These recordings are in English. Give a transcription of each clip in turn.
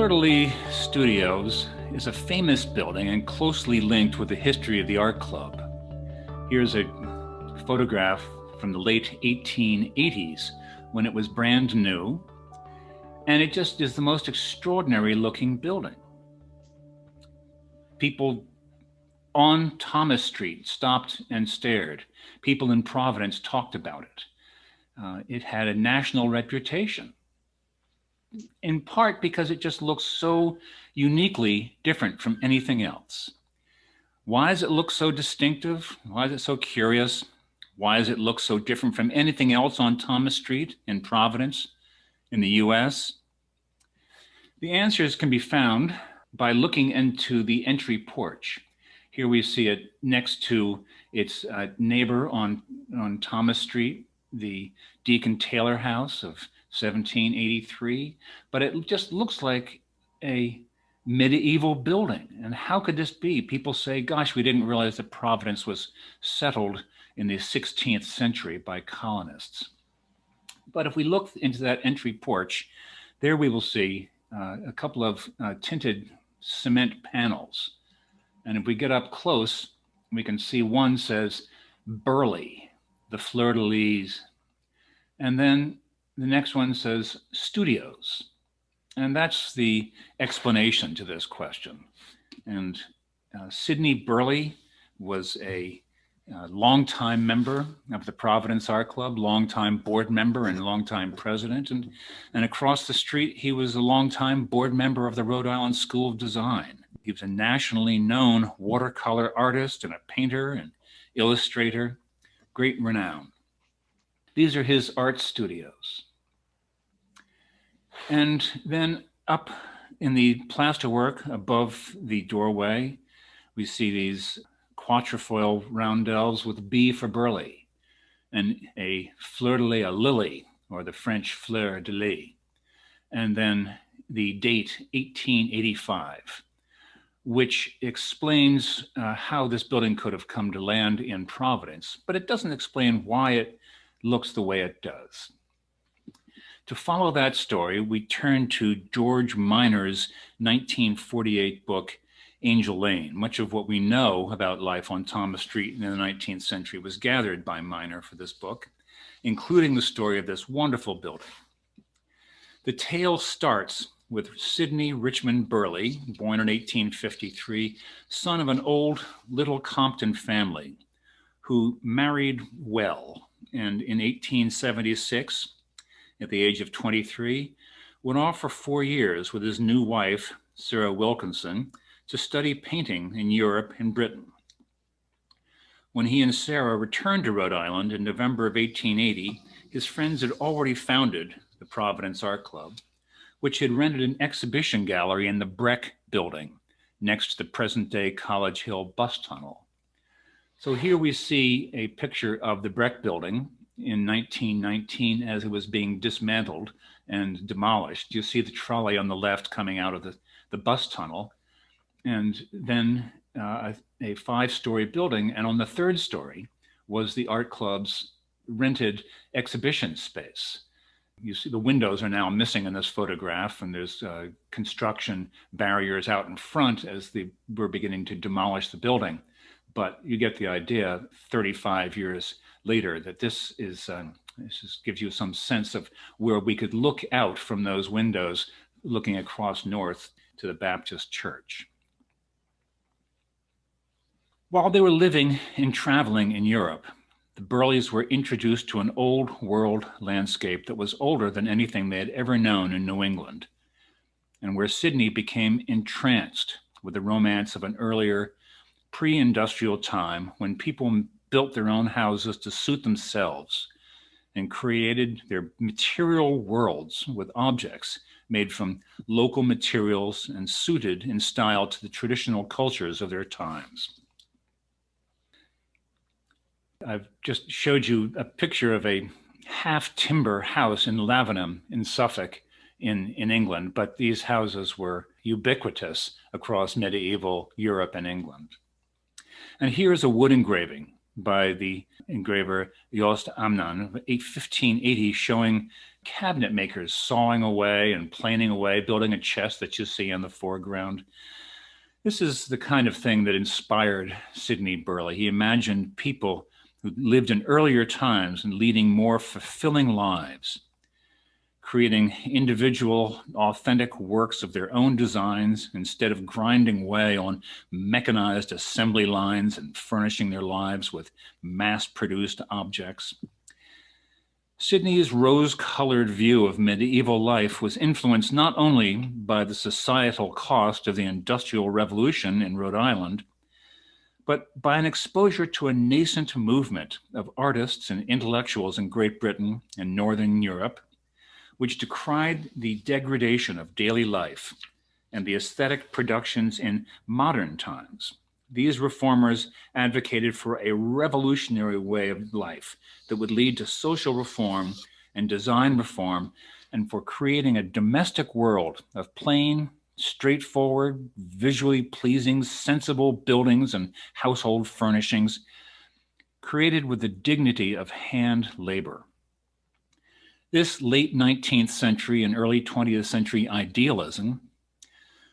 Fleur de Lys Studios is a famous building and closely linked with the history of the art club. Here's a photograph from the late 1880s when it was brand new, and it just is the most extraordinary looking building. People on Thomas Street stopped and stared. People in Providence talked about it. It had a national reputation, in part because it just looks so uniquely different from anything else. Why does it look so distinctive? Why is it so curious? Why does it look so different from anything else on Thomas Street in Providence in the US? The answers can be found by looking into the entry porch. Here we see it next to its neighbor on Thomas Street, the Deacon Taylor House of 1783, but it just looks like a medieval building. And how could this be? People say, gosh, we didn't realize that Providence was settled in the 16th century by colonists. But if we look into that entry porch, there we will see a couple of tinted cement panels. And if we get up close, we can see one says Burley, the Fleur de Lys. And then the next one says studios. And that's the explanation to this question. And Sidney Burley was a longtime member of the Providence Art Club, longtime board member and longtime president. And across the street, he was a longtime board member of the Rhode Island School of Design. He was a nationally known watercolor artist and a painter and illustrator, great renown. These are his art studios. And then up in the plasterwork above the doorway, we see these quatrefoil roundels with B for Burley and a fleur de lys, a lily, or the French Fleur de Lys. And then the date 1885, which explains how this building could have come to land in Providence, but it doesn't explain why it looks the way it does. To follow that story, we turn to George Minor's 1948 book, Angel Lane. Much of what we know about life on Thomas Street in the 19th century was gathered by Minor for this book, including the story of this wonderful building. The tale starts with Sidney Richmond Burley, born in 1853, son of an old Little Compton family who married well, and in 1876, at the age of 23, went off for 4 years with his new wife, Sarah Wilkinson, to study painting in Europe and Britain. When he and Sarah returned to Rhode Island in November of 1880, his friends had already founded the Providence Art Club, which had rented an exhibition gallery in the Breck building next to the present-day College Hill bus tunnel. So here we see a picture of the Breck building in 1919 as it was being dismantled and demolished. You see the trolley on the left coming out of the bus tunnel, and then a 5-story building. And on the 3rd story was the art club's rented exhibition space. You see the windows are now missing in this photograph, and there's construction barriers out in front as they were beginning to demolish the building. But you get the idea 35 years later that this just gives you some sense of where we could look out from those windows looking across north to the Baptist church. While they were living and traveling in Europe, the Burleys were introduced to an old world landscape that was older than anything they had ever known in New England, and where Sidney became entranced with the romance of an earlier pre-industrial time when people built their own houses to suit themselves and created their material worlds with objects made from local materials and suited in style to the traditional cultures of their times. I've just showed you a picture of a half-timber house in Lavenham in Suffolk in England, but these houses were ubiquitous across medieval Europe and England. And here's a wood engraving by the engraver Rob Emlen of 1580, showing cabinet makers sawing away and planing away, building a chest that you see in the foreground. This is the kind of thing that inspired Sidney Burley. He imagined people who lived in earlier times and leading more fulfilling lives, creating individual, authentic works of their own designs instead of grinding away on mechanized assembly lines and furnishing their lives with mass-produced objects. Sidney's rose-colored view of medieval life was influenced not only by the societal cost of the Industrial Revolution in Rhode Island, but by an exposure to a nascent movement of artists and intellectuals in Great Britain and Northern Europe, which decried the degradation of daily life and the aesthetic productions in modern times. These reformers advocated for a revolutionary way of life that would lead to social reform and design reform, and for creating a domestic world of plain, straightforward, visually pleasing, sensible buildings and household furnishings, created with the dignity of hand labor. This late 19th century and early 20th century idealism,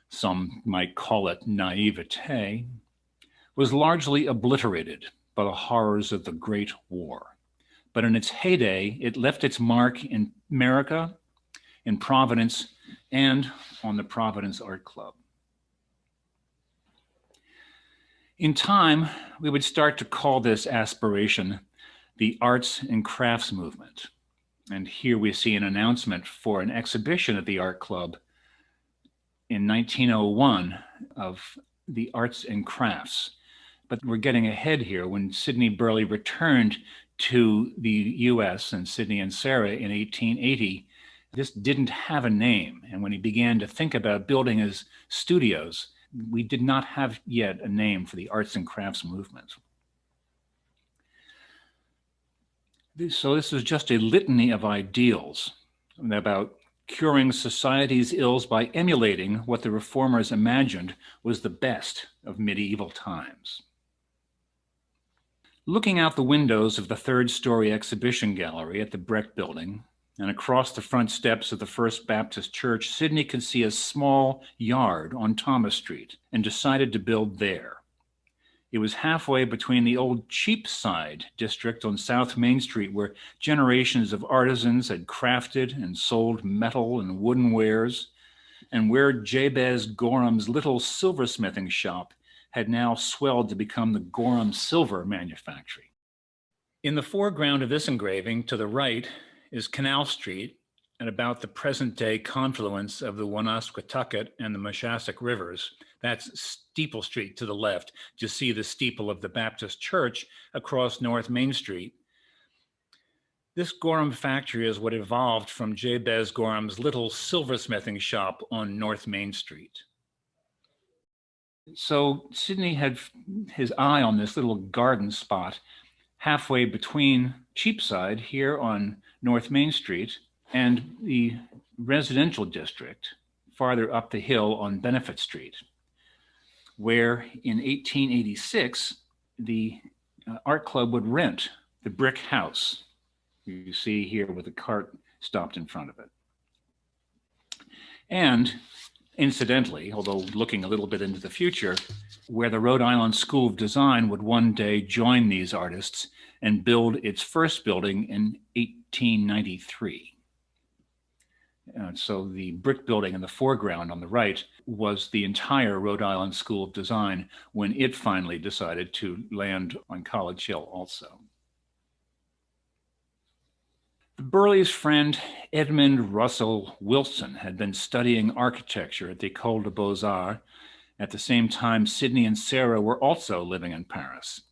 some might call it naivete, was largely obliterated by the horrors of the Great War. But in its heyday, it left its mark in America, in Providence, and on the Providence Art Club. In time, we would start to call this aspiration the arts and crafts movement. And here we see an announcement for an exhibition at the Art Club in 1901 of the arts and crafts. But we're getting ahead here. When Sidney Burley returned to the US and Sidney and Sarah in 1880, this didn't have a name. And when he began to think about building his studios, we did not have yet a name for the arts and crafts movement. So this is just a litany of ideals about curing society's ills by emulating what the reformers imagined was the best of medieval times. Looking out the windows of the third-story exhibition gallery at the Breck Building and across the front steps of the First Baptist Church, Sidney could see a small yard on Thomas Street and decided to build there. It was halfway between the old Cheapside district on South Main Street, where generations of artisans had crafted and sold metal and wooden wares, and where Jabez Gorham's little silversmithing shop had now swelled to become the Gorham Silver Manufactory. In the foreground of this engraving, to the right, is Canal Street, at about the present-day confluence of the Woonasquatucket and the Moshassuck rivers. That's Steeple Street to the left. You see the steeple of the Baptist Church across North Main Street. This Gorham factory is what evolved from Jabez Gorham's little silversmithing shop on North Main Street. So Sidney had his eye on this little garden spot halfway between Cheapside here on North Main Street and the residential district farther up the hill on Benefit Street, where in 1886, the art club would rent the brick house you see here with a cart stopped in front of it. And incidentally, although looking a little bit into the future, where the Rhode Island School of Design would one day join these artists and build its first building in 1893. So the brick building in the foreground on the right was the entire Rhode Island School of Design when it finally decided to land on College Hill also. The Burleys' friend Edmund Russell Wilson had been studying architecture at the École des Beaux-Arts at the same time Sidney and Sarah were also living in Paris.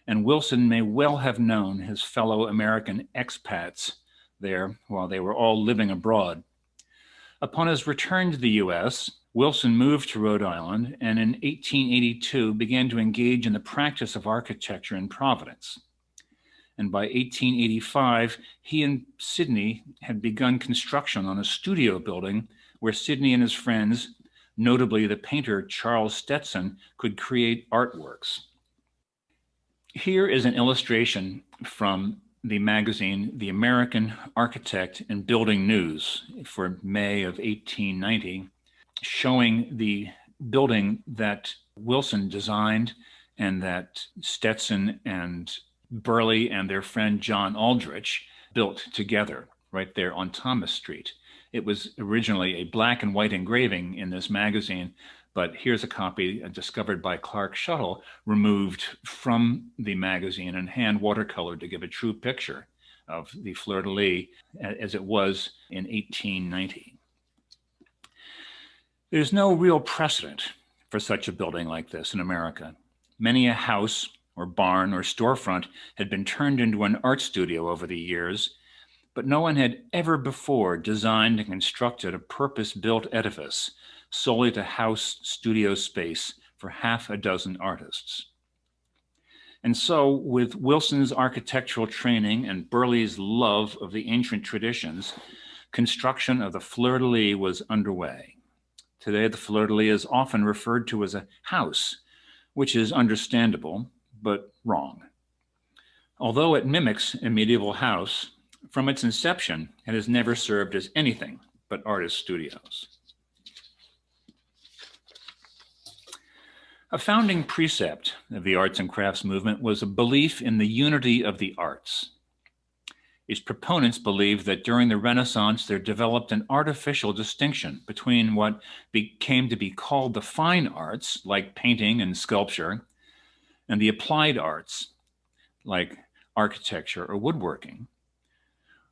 And Wilson may well have known his fellow American expats there while they were all living abroad. Upon his return to the US, Wilson moved to Rhode Island and in 1882 began to engage in the practice of architecture in Providence. And by 1885, he and Sidney had begun construction on a studio building where Sidney and his friends, notably the painter Charles Stetson, could create artworks. Here is an illustration from the magazine The American Architect and Building News for May of 1890, showing the building that Wilson designed and that Stetson and Burley and their friend John Aldrich built together right there on Thomas Street. It was originally a black and white engraving in this magazine, but here's a copy discovered by Clark Shuttle, removed from the magazine and hand watercolored to give a true picture of the Fleur de Lys as it was in 1890. There's no real precedent for such a building like this in America. Many a house or barn or storefront had been turned into an art studio over the years, but no one had ever before designed and constructed a purpose-built edifice solely to house studio space for half a dozen artists. And so, with Wilson's architectural training and Burley's love of the ancient traditions, construction of the Fleur de Lys was underway. Today, the Fleur de Lys is often referred to as a house, which is understandable, but wrong. Although it mimics a medieval house, from its inception, it has never served as anything but artist studios. A founding precept of the arts and crafts movement was a belief in the unity of the arts. Its proponents believed that during the Renaissance, there developed an artificial distinction between what came to be called the fine arts, like painting and sculpture, and the applied arts, like architecture or woodworking,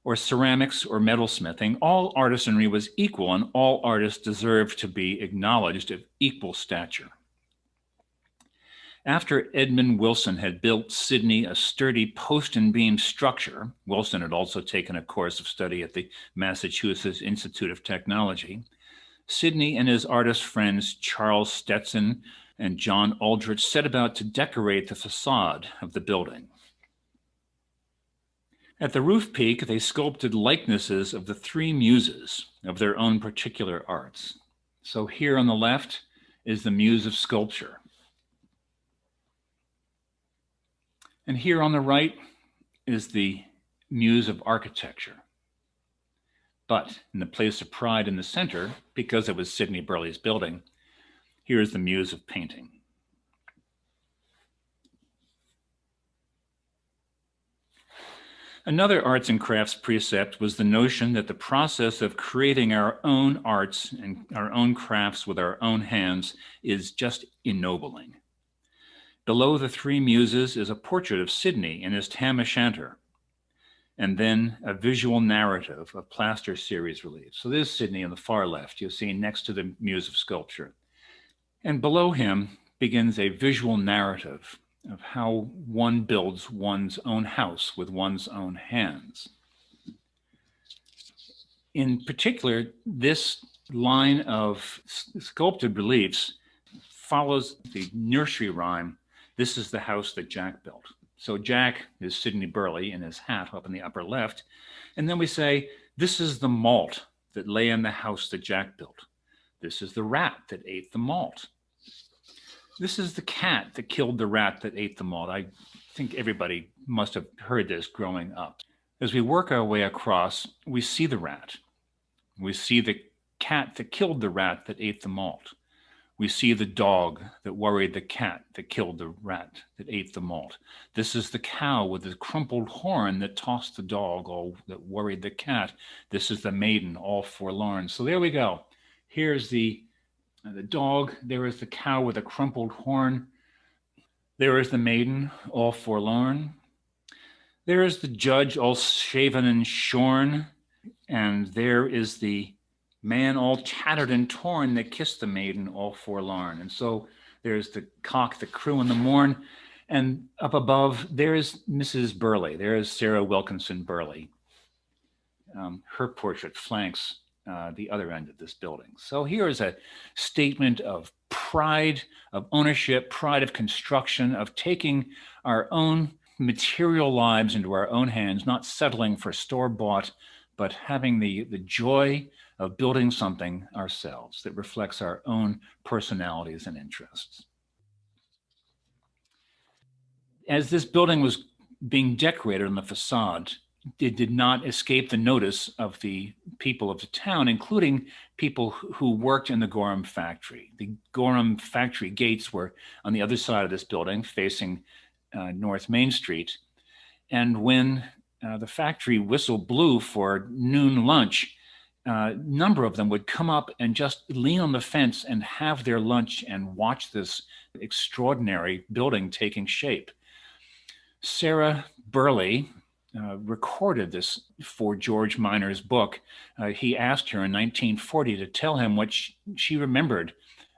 or ceramics or metalsmithing. All artisanry was equal, and all artists deserved to be acknowledged of equal stature. After Edmund Wilson had built Sydney a sturdy post and beam structure, Wilson had also taken a course of study at the Massachusetts Institute of Technology, Sydney and his artist friends Charles Stetson and John Aldrich set about to decorate the facade of the building. At the roof peak, they sculpted likenesses of the three Muses of their own particular arts. So here on the left is the Muse of Sculpture. And here on the right is the Muse of Architecture. But in the place of pride in the center, because it was Sidney Burley's building, here is the Muse of Painting. Another arts and crafts precept was the notion that the process of creating our own arts and our own crafts with our own hands is just ennobling. Below the three Muses is a portrait of Sidney in his tam o'shanter, and then a visual narrative of plaster series reliefs. So there's Sidney on the far left, you'll see next to the Muse of Sculpture. And below him begins a visual narrative of how one builds one's own house with one's own hands. In particular, this line of sculpted reliefs follows the nursery rhyme, "This is the house that Jack built." So Jack is Sidney Burley in his hat up in the upper left. And then we say, "This is the malt that lay in the house that Jack built. This is the rat that ate the malt. This is the cat that killed the rat that ate the malt." I think everybody must have heard this growing up. As we work our way across, we see the rat. We see the cat that killed the rat that ate the malt. We see the dog that worried the cat that killed the rat that ate the malt. This is the cow with the crumpled horn that tossed the dog, all that worried the cat. This is the maiden, all forlorn. So there we go. Here's the dog. There is the cow with a crumpled horn. There is the maiden, all forlorn. There is the judge, all shaven and shorn. And there is the man all tattered and torn that kissed the maiden, all forlorn. And so there's the cock, the crew, and the morn. And up above, there's Mrs. Burley. There's Sarah Wilkinson Burley. Her portrait flanks the other end of this building. So here is a statement of pride, of ownership, pride of construction, of taking our own material lives into our own hands, not settling for store-bought, but having the joy of building something ourselves that reflects our own personalities and interests. As this building was being decorated on the facade, it did not escape the notice of the people of the town, including people who worked in the Gorham factory. The Gorham factory gates were on the other side of this building, facing North Main Street. And when the factory whistle blew for noon lunch, a number of them would come up and just lean on the fence and have their lunch and watch this extraordinary building taking shape. Sarah Burley recorded this for George Minor's book. He asked her in 1940 to tell him what she remembered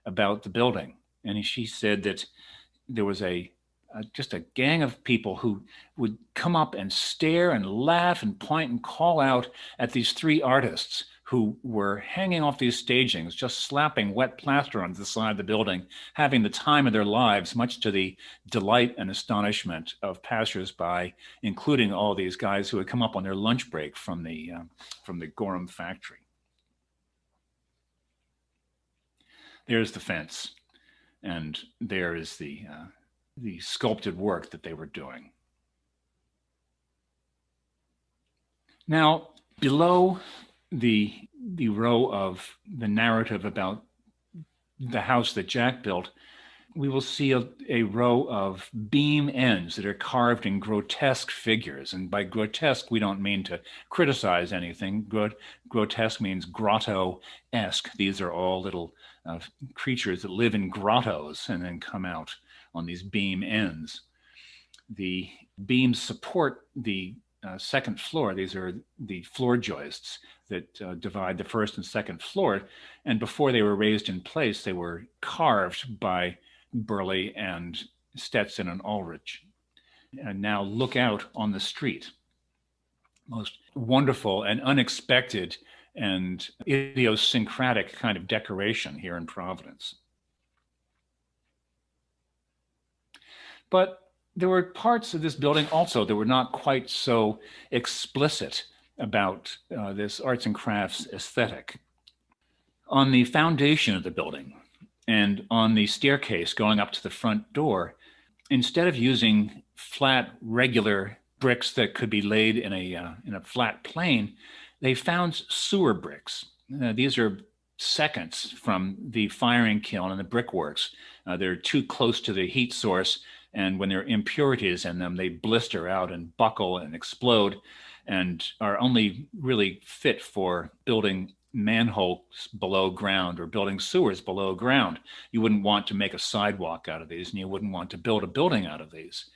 about the building. And she said that there was just a gang of people who would come up and stare and laugh and point and call out at these three artists who were hanging off these stagings, just slapping wet plaster on the side of the building, having the time of their lives, much to the delight and astonishment of passersby, including all these guys who had come up on their lunch break from the Gorham factory. There's the fence, and there is the sculpted work that they were doing. Now, below the row of the narrative about the house that Jack built, we will see a row of beam ends that are carved in grotesque figures. And by grotesque, we don't mean to criticize anything. Grotesque means grotto-esque. These are all little creatures that live in grottos and then come out on these beam ends. The beams support the second floor. These are the floor joists that divide the first and second floor. And before they were raised in place, they were carved by Burley and Stetson and Ulrich. And now look out on the street. Most wonderful and unexpected and idiosyncratic kind of decoration here in Providence. But there were parts of this building also that were not quite so explicit about this arts and crafts aesthetic. On the foundation of the building and on the staircase going up to the front door, instead of using flat, regular bricks that could be laid in a flat plane, they found sewer bricks. These are seconds from the firing kiln and the brickworks. They're too close to the heat source, and when there are impurities in them, they blister out and buckle and explode and are only really fit for building manholes below ground or building sewers below ground. You wouldn't want to make a sidewalk out of these, and you wouldn't want to build a building out of these.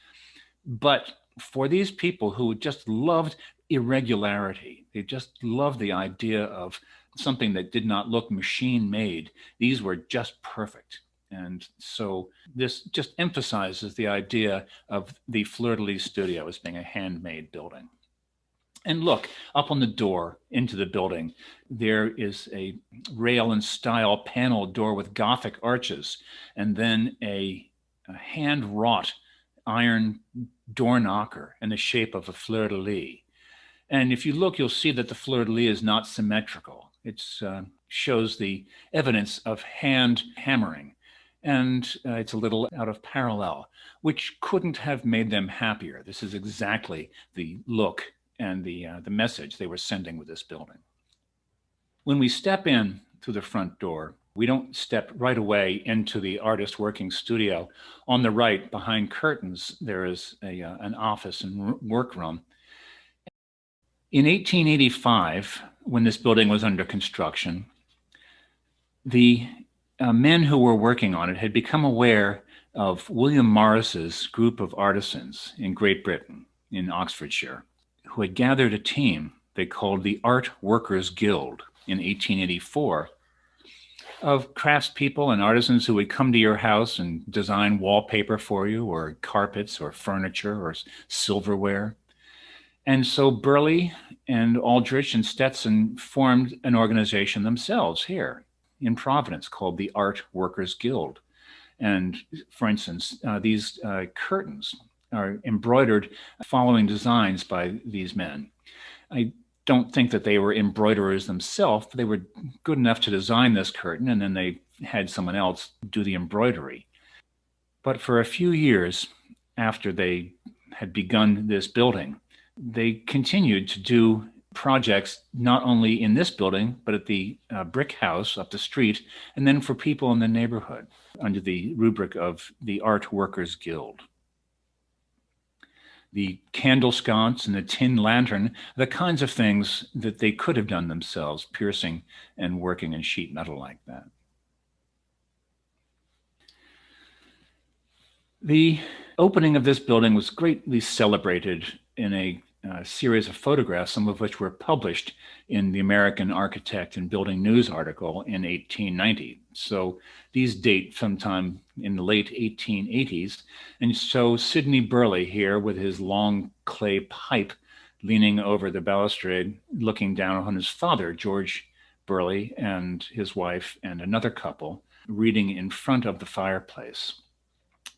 But for these people who just loved irregularity, they just loved the idea of something that did not look machine made, these were just perfect. And so this just emphasizes the idea of the Fleur de Lys studio as being a handmade building. And look, up on the door into the building, there is a rail and style panel door with Gothic arches, and then a hand-wrought iron door knocker in the shape of a Fleur de Lys. And if you look, you'll see that the Fleur de Lys is not symmetrical. It shows the evidence of hand hammering. And it's a little out of parallel, which couldn't have made them happier. This is exactly the look and the message they were sending with this building. When we step in through the front door, we don't step right away into the artist working studio. On the right, behind curtains, there is an office and workroom. In 1885, when this building was under construction, the men who were working on it had become aware of William Morris's group of artisans in Great Britain, in Oxfordshire, who had gathered a team they called the Art Workers Guild in 1884 of craftspeople and artisans who would come to your house and design wallpaper for you, or carpets or furniture or silverware. And so Burley and Aldrich and Stetson formed an organization themselves here in Providence called the Art Workers Guild. And for instance, these curtains are embroidered following designs by these men. I don't think that they were embroiderers themselves, but they were good enough to design this curtain, and then they had someone else do the embroidery. But for a few years, after they had begun this building, they continued to do projects not only in this building, but at the brick house up the street, and then for people in the neighborhood under the rubric of the Art Workers Guild. The candle sconce and the tin lantern, the kinds of things that they could have done themselves, piercing and working in sheet metal like that. The opening of this building was greatly celebrated in a series of photographs, some of which were published in the American Architect and Building News article in 1890. So these date sometime in the late 1880s. And so Sidney Burley here with his long clay pipe leaning over the balustrade, looking down on his father, George Burley, and his wife and another couple, reading in front of the fireplace.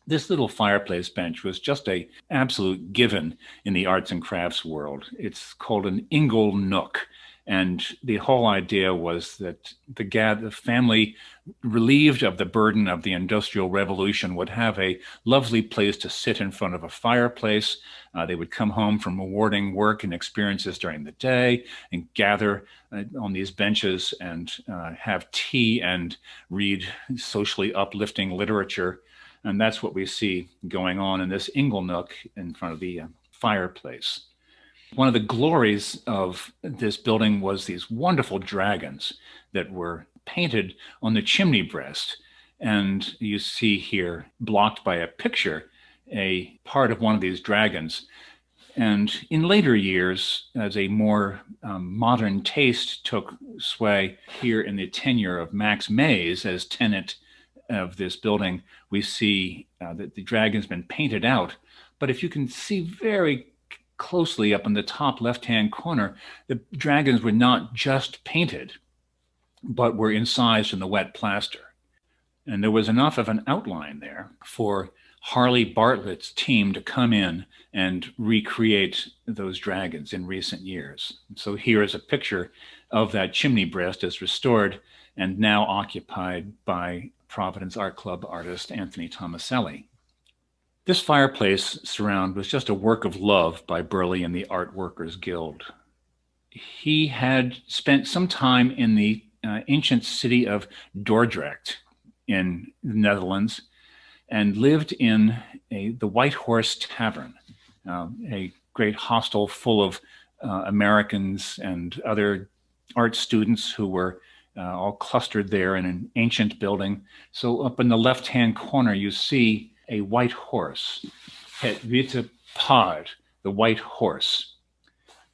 This little fireplace bench was just an absolute given in the arts and crafts world. It's called an ingle nook. And the whole idea was that the family, relieved of the burden of the Industrial Revolution, would have a lovely place to sit in front of a fireplace. They would come home from rewarding work and experiences during the day and gather on these benches and have tea and read socially uplifting literature. And that's what we see going on in this ingle nook in front of the fireplace. One of the glories of this building was these wonderful dragons that were painted on the chimney breast. And you see here, blocked by a picture, a part of one of these dragons. And in later years, as a more modern taste took sway here in the tenure of Max Mays as tenant of this building, we see that the dragon's been painted out. But if you can see very closely up in the top left-hand corner, the dragons were not just painted, but were incised in the wet plaster. And there was enough of an outline there for Harley Bartlett's team to come in and recreate those dragons in recent years. So here is a picture of that chimney breast as restored and now occupied by Providence Art Club artist Anthony Tomaselli. This fireplace surround was just a work of love by Burley and the Art Workers Guild. He had spent some time in the ancient city of Dordrecht in the Netherlands and lived in the White Horse Tavern, a great hostel full of Americans and other art students who were all clustered there in an ancient building. So up in the left-hand corner, you see a white horse, Het Witte Paard, the white horse,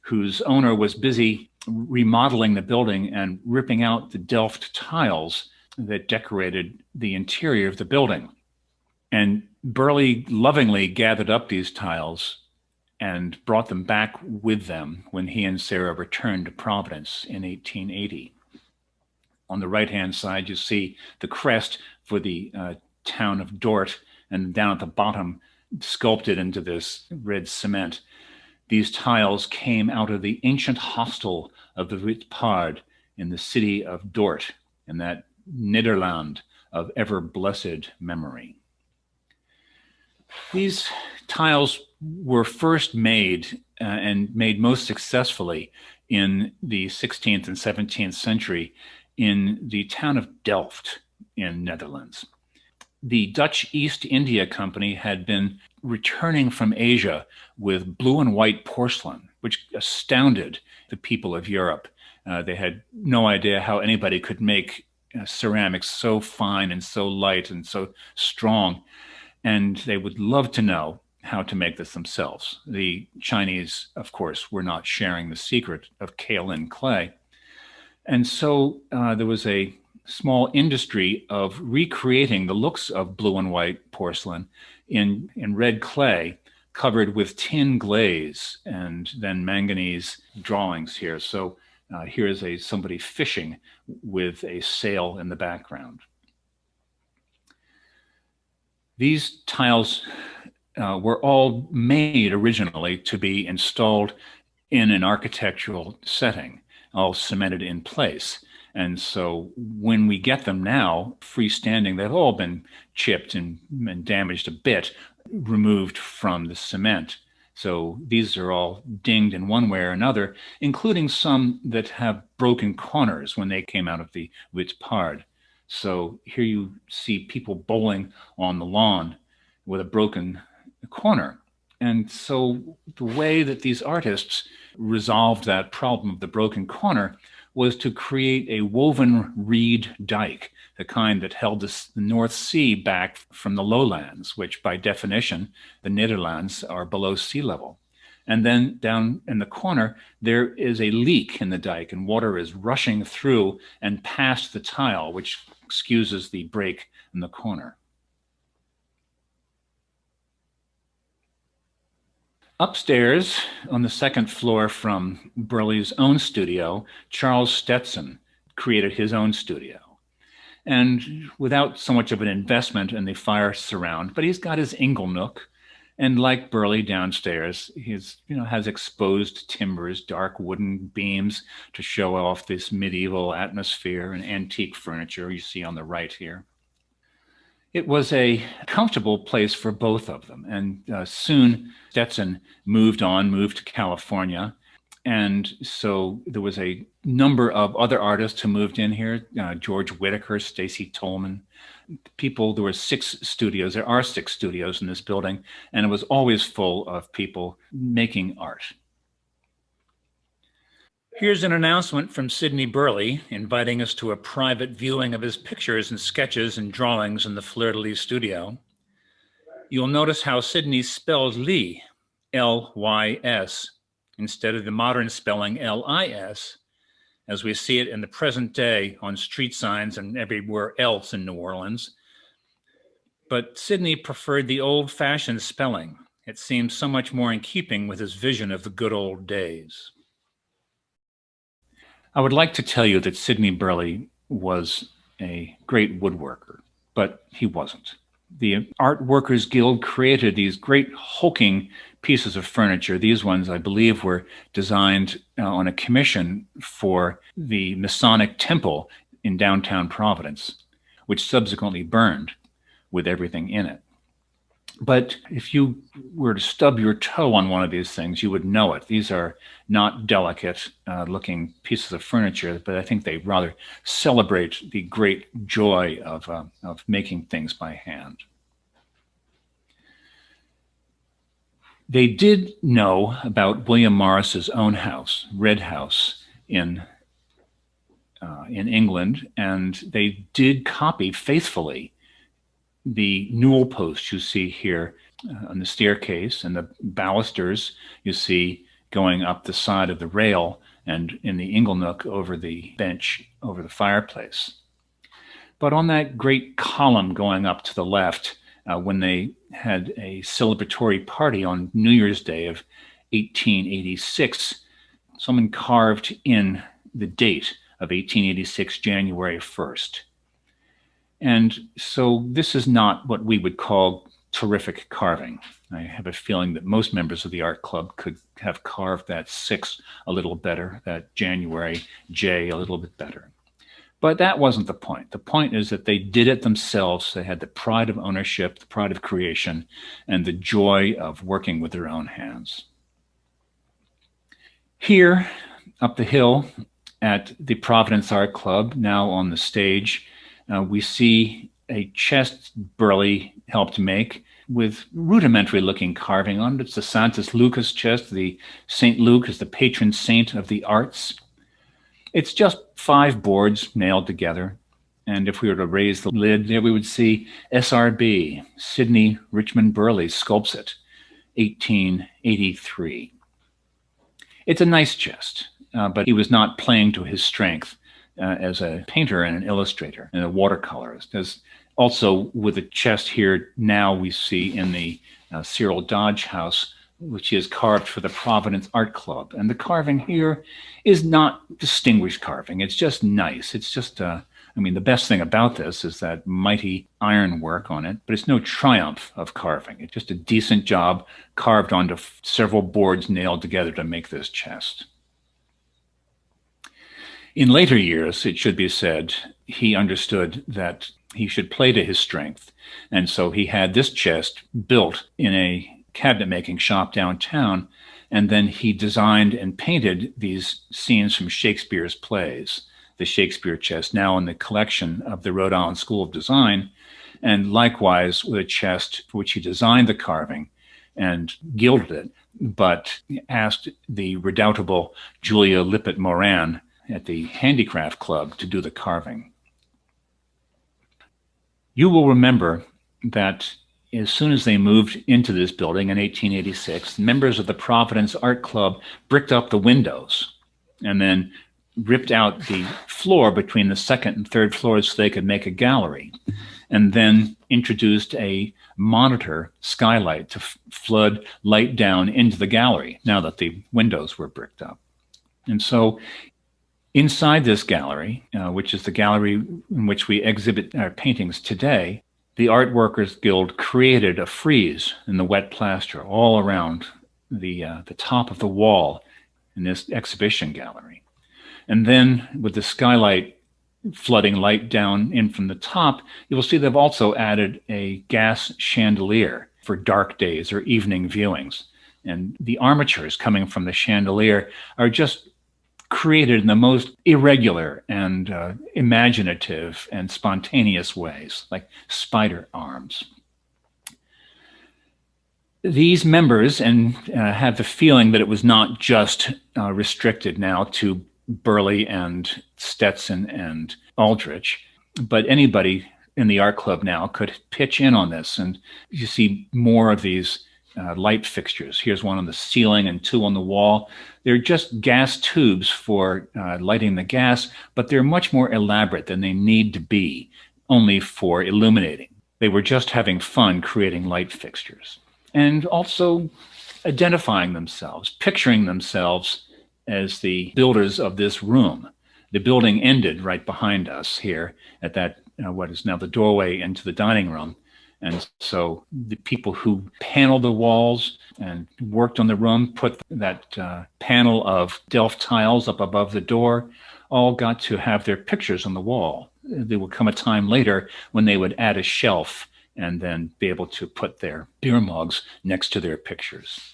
whose owner was busy remodeling the building and ripping out the Delft tiles that decorated the interior of the building. And Burley lovingly gathered up these tiles and brought them back with them when he and Sarah returned to Providence in 1880. On the right-hand side, you see the crest for the town of Dort, and down at the bottom, sculpted into this red cement. These tiles came out of the ancient hostel of the Witte Paard in the city of Dort, in that Nederland of ever-blessed memory. These tiles were first made and made most successfully in the 16th and 17th century in the town of Delft in Netherlands. The Dutch East India Company had been returning from Asia with blue and white porcelain, which astounded the people of Europe. They had no idea how anybody could make ceramics so fine and so light and so strong. And they would love to know how to make this themselves. The Chinese, of course, were not sharing the secret of kaolin clay. And so there was a small industry of recreating the looks of blue and white porcelain in red clay covered with tin glaze and then manganese drawings here. So here is somebody fishing with a sail in the background. These tiles were all made originally to be installed in an architectural setting, all cemented in place. And so when we get them now, freestanding, they've all been chipped and damaged a bit. removed from the cement. So these are all dinged in one way or another, including some that have broken corners when they came out of the wit's pard. So here you see people bowling on the lawn with a broken corner. And so the way that these artists resolved that problem of the broken corner was to create a woven reed dike, the kind that held the North Sea back from the lowlands, which by definition, the Netherlands are below sea level. And then down in the corner, there is a leak in the dike, and water is rushing through and past the tile, which excuses the break in the corner. Upstairs on the second floor from Burley's own studio, Charles Stetson created his own studio. And without so much of an investment in the fire surround, but he's got his ingle nook. And like Burley downstairs, he's, has exposed timbers, dark wooden beams to show off this medieval atmosphere and antique furniture you see on the right here. It was a comfortable place for both of them. And soon Stetson moved to California. And so there was a number of other artists who moved in here, George Whitaker, Stacy Tolman, people. There were 6 studios. There are 6 studios in this building, and it was always full of people making art. Here's an announcement from Sidney Burley inviting us to a private viewing of his pictures and sketches and drawings in the Fleur de Lys studio. You'll notice how Sidney spells Lys, L-Y-S, instead of the modern spelling L-I-S, as we see it in the present day on street signs and everywhere else in New Orleans. But Sidney preferred the old-fashioned spelling. It seems so much more in keeping with his vision of the good old days. I would like to tell you that Sidney Burley was a great woodworker, but he wasn't. The Art Workers Guild created these great hulking pieces of furniture. These ones, I believe, were designed on a commission for the Masonic Temple in downtown Providence, which subsequently burned with everything in it. But if you were to stub your toe on one of these things, you would know it. These are not delicate looking pieces of furniture, but I think they rather celebrate the great joy of making things by hand. They did know about William Morris's own house, Red House, in England, and they did copy faithfully the newel posts you see here on the staircase and the balusters you see going up the side of the rail and in the ingle nook over the bench over the fireplace. But on that great column going up to the left, when they had a celebratory party on New Year's Day of 1886, someone carved in the date of 1886, January 1st. And so this is not what we would call terrific carving. I have a feeling that most members of the art club could have carved that 6 a little better, that January J a little bit better. But that wasn't the point. The point is that they did it themselves. They had the pride of ownership, the pride of creation, and the joy of working with their own hands. Here, up the hill at the Providence Art Club, now on the stage, we see a chest Burley helped make with rudimentary looking carving on it. It's the Santus Lucas chest. The St. Luke is the patron saint of the arts. It's just 5 boards nailed together. And if we were to raise the lid, there we would see SRB, Sidney Richmond Burley sculpts it, 1883. It's a nice chest, but he was not playing to his strength as a painter and an illustrator and a watercolorist. As also with the chest here now we see in the Cyril Dodge house, which is carved for the Providence Art Club. And the carving here is not distinguished carving. It's just nice. It's just, the best thing about this is that mighty ironwork on it, but it's no triumph of carving. It's just a decent job carved onto several boards nailed together to make this chest. In later years, it should be said, he understood that he should play to his strength. And so he had this chest built in a cabinet making shop downtown. And then he designed and painted these scenes from Shakespeare's plays, the Shakespeare Chest, now in the collection of the Rhode Island School of Design, and likewise with a chest for which he designed the carving and gilded it, but asked the redoubtable Julia Lippert Moran at the Handicraft Club to do the carving. You will remember that as soon as they moved into this building in 1886, members of the Providence Art Club bricked up the windows and then ripped out the floor between the second and third floors so they could make a gallery, and then introduced a monitor skylight to flood light down into the gallery now that the windows were bricked up. And so inside this gallery, which is the gallery in which we exhibit our paintings today, the Art Workers Guild created a frieze in the wet plaster all around the top of the wall in this exhibition gallery. And then with the skylight flooding light down in from the top, you will see they've also added a gas chandelier for dark days or evening viewings. And the armatures coming from the chandelier are just created in the most irregular and imaginative and spontaneous ways, like spider arms. These members have the feeling that it was not just restricted now to Burley and Stetson and Aldrich, but anybody in the art club now could pitch in on this. And you see more of these light fixtures. Here's one on the ceiling and two on the wall. They're just gas tubes for lighting the gas, but they're much more elaborate than they need to be, only for illuminating. They were just having fun creating light fixtures and also identifying themselves, picturing themselves as the builders of this room. The building ended right behind us here at that, what is now the doorway into the dining room. And so the people who paneled the walls and worked on the room, put that panel of Delft tiles up above the door, all got to have their pictures on the wall. There would come a time later when they would add a shelf and then be able to put their beer mugs next to their pictures.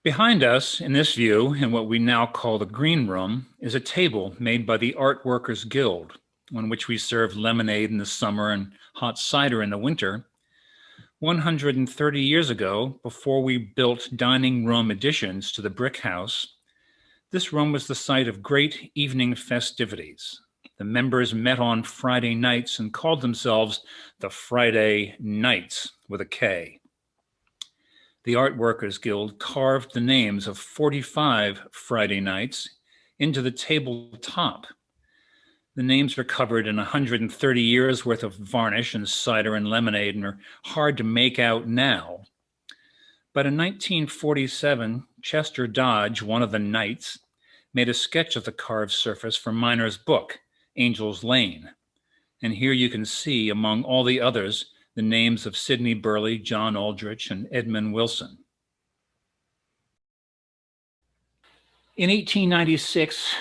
Behind us in this view, in what we now call the green room, is a table made by the Art Workers Guild, on which we serve lemonade in the summer and hot cider in the winter. 130 years ago, before we built dining room additions to the brick house, this room was the site of great evening festivities. The members met on Friday nights and called themselves the Friday Knights with a K. The Art Workers Guild carved the names of 45 Friday nights into the tabletop. The names are covered in 130 years worth of varnish and cider and lemonade and are hard to make out now. But in 1947, Chester Dodge, one of the knights, made a sketch of the carved surface for Miner's book, Angel's Lane. And here you can see, among all the others, the names of Sidney Burley, John Aldrich, and Edmund Wilson. In 1896,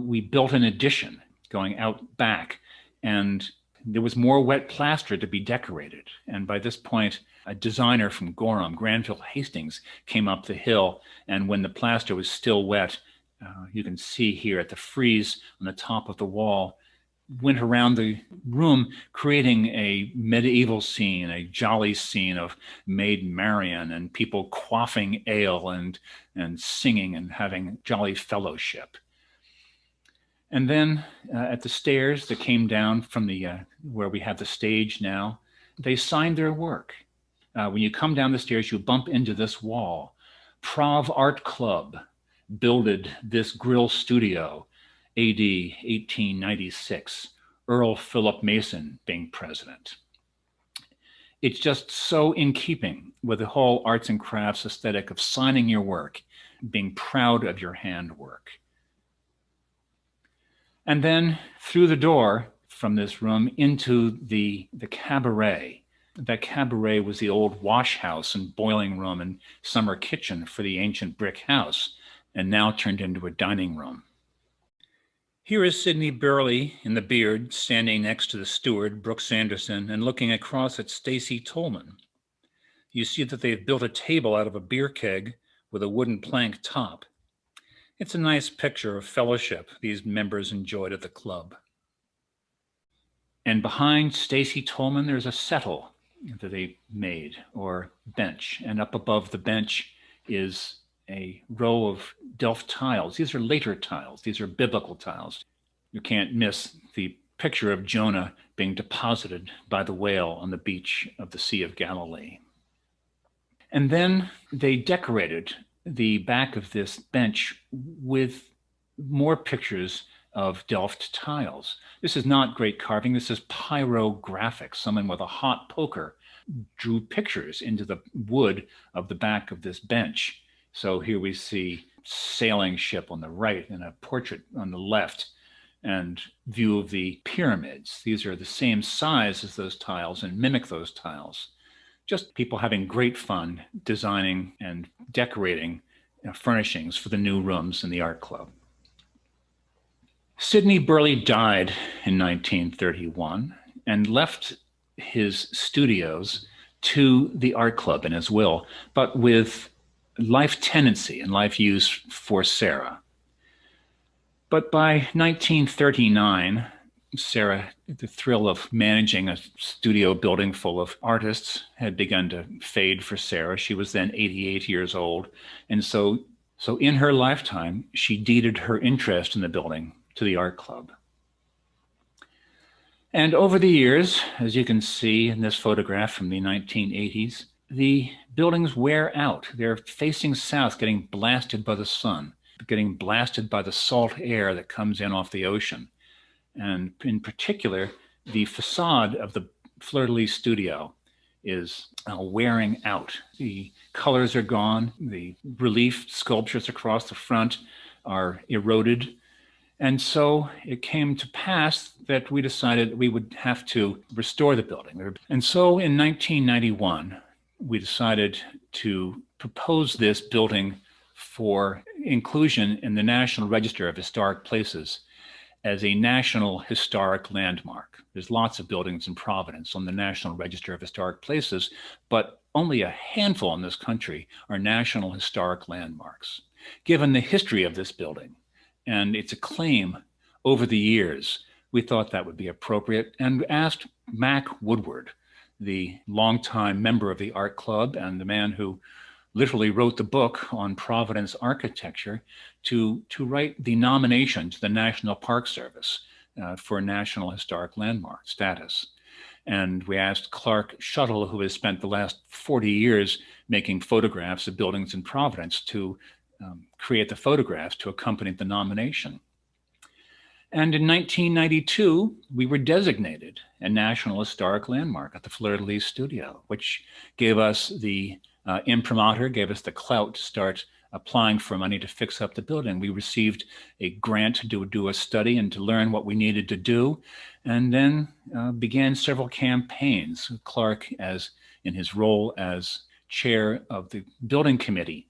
we built an addition going out back, and there was more wet plaster to be decorated. And by this point, a designer from Gorham, Granville Hastings, came up the hill, and when the plaster was still wet, you can see here at the frieze on the top of the wall, went around the room creating a medieval scene, a jolly scene of Maid Marian and people quaffing ale and singing and having jolly fellowship. And then at the stairs that came down from the where we have the stage now, they signed their work. When you come down the stairs, you bump into this wall. Prov Art Club builded this grill studio, AD 1896, Earl Philip Mason being president. It's just so in keeping with the whole arts and crafts aesthetic of signing your work, being proud of your handwork. And then through the door from this room into the cabaret. That cabaret was the old wash house and boiling room and summer kitchen for the ancient brick house, and now turned into a dining room. Here is Sidney Burley in the beard, standing next to the steward, Brooks Anderson, and looking across at Stacy Tolman. You see that they've built a table out of a beer keg with a wooden plank top. It's a nice picture of fellowship these members enjoyed at the club. And behind Stacy Tolman, there's a settle that they made, or bench. And up above the bench is a row of Delft tiles. These are later tiles. These are biblical tiles. You can't miss the picture of Jonah being deposited by the whale on the beach of the Sea of Galilee. And then they decorated the back of this bench with more pictures of Delft tiles. This is not great carving. This is pyrographics. Someone with a hot poker drew pictures into the wood of the back of this bench. So here we see sailing ship on the right and a portrait on the left and view of the pyramids. These are the same size as those tiles and mimic those tiles. Just people having great fun designing and decorating furnishings for the new rooms in the art club. Sidney Burley died in 1931 and left his studios to the art club in his will, but with life tenancy and life use for Sarah. But by 1939, Sarah, the thrill of managing a studio building full of artists had begun to fade for Sarah. She was then 88 years old. And so in her lifetime, she deeded her interest in the building to the art club. And over the years, as you can see in this photograph from the 1980s, the buildings wear out. They're facing south, getting blasted by the sun, getting blasted by the salt air that comes in off the ocean. And in particular, the facade of the Fleur de Lys studio is wearing out. The colors are gone. The relief sculptures across the front are eroded. And so it came to pass that we decided we would have to restore the building. And so in 1991, we decided to propose this building for inclusion in the National Register of Historic Places as a National Historic Landmark. There's lots of buildings in Providence on the National Register of Historic Places, but only a handful in this country are National Historic Landmarks. Given the history of this building and its acclaim over the years, we thought that would be appropriate and asked Mac Woodward, the longtime member of the art club and the man who literally wrote the book on Providence architecture, to write the nomination to the National Park Service for National Historic Landmark status. And we asked Clark Shuttle, who has spent the last 40 years making photographs of buildings in Providence, to create the photographs to accompany the nomination. And in 1992, we were designated a National Historic Landmark at the Fleur de Lys studio, which gave us the imprimatur, gave us the clout to start applying for money to fix up the building. We received a grant to do a study and to learn what we needed to do, and then began several campaigns. Clark, as in his role as chair of the building committee,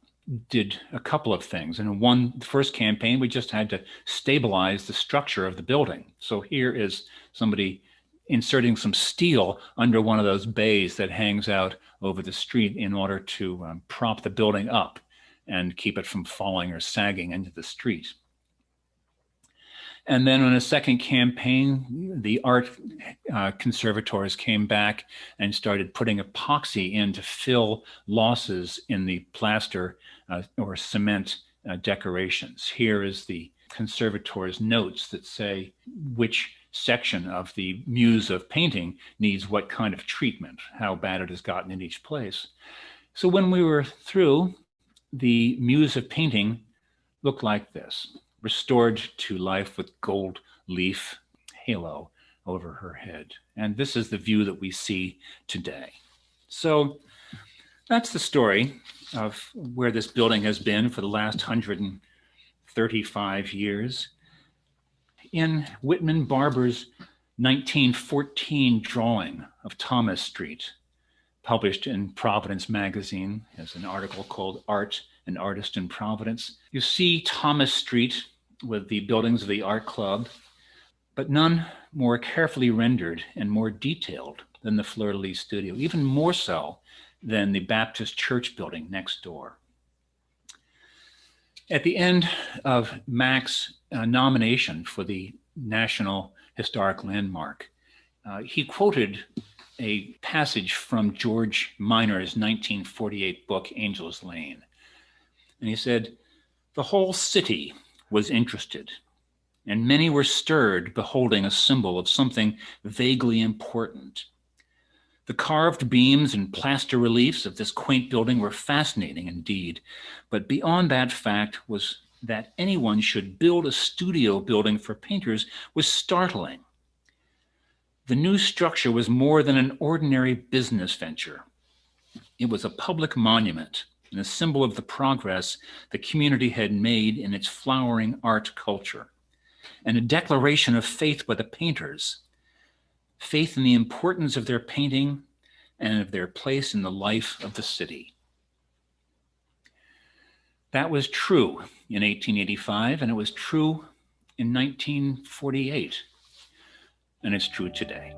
did a couple of things. And in the first campaign, we just had to stabilize the structure of the building. So here is somebody inserting some steel under one of those bays that hangs out over the street in order to prop the building up and keep it from falling or sagging into the street. And then on a second campaign, the art conservators came back and started putting epoxy in to fill losses in the plaster or cement decorations. Here is the conservator's notes that say which section of the muse of painting needs what kind of treatment, how bad it has gotten in each place. So when we were through, the muse of painting looked like this, restored to life with gold leaf halo over her head. And this is the view that we see today. So that's the story of where this building has been for the last 135 years. In Whitman Barber's 1914 drawing of Thomas Street, published in Providence magazine as an article called Art, an Artist in Providence, you see Thomas Street with the buildings of the art club, but none more carefully rendered and more detailed than the Fleur de Lys studio, even more so than the Baptist church building next door. At the end of Mac's nomination for the National Historic Landmark, he quoted a passage from George Minor's 1948 book, Angel's Lane. And he said, "The whole city was interested, and many were stirred beholding a symbol of something vaguely important. The carved beams and plaster reliefs of this quaint building were fascinating indeed, but beyond that fact was that anyone should build a studio building for painters was startling. The new structure was more than an ordinary business venture. It was a public monument and a symbol of the progress the community had made in its flowering art culture, and a declaration of faith by the painters, faith in the importance of their painting and of their place in the life of the city." That was true in 1885, and it was true in 1948, and it's true today.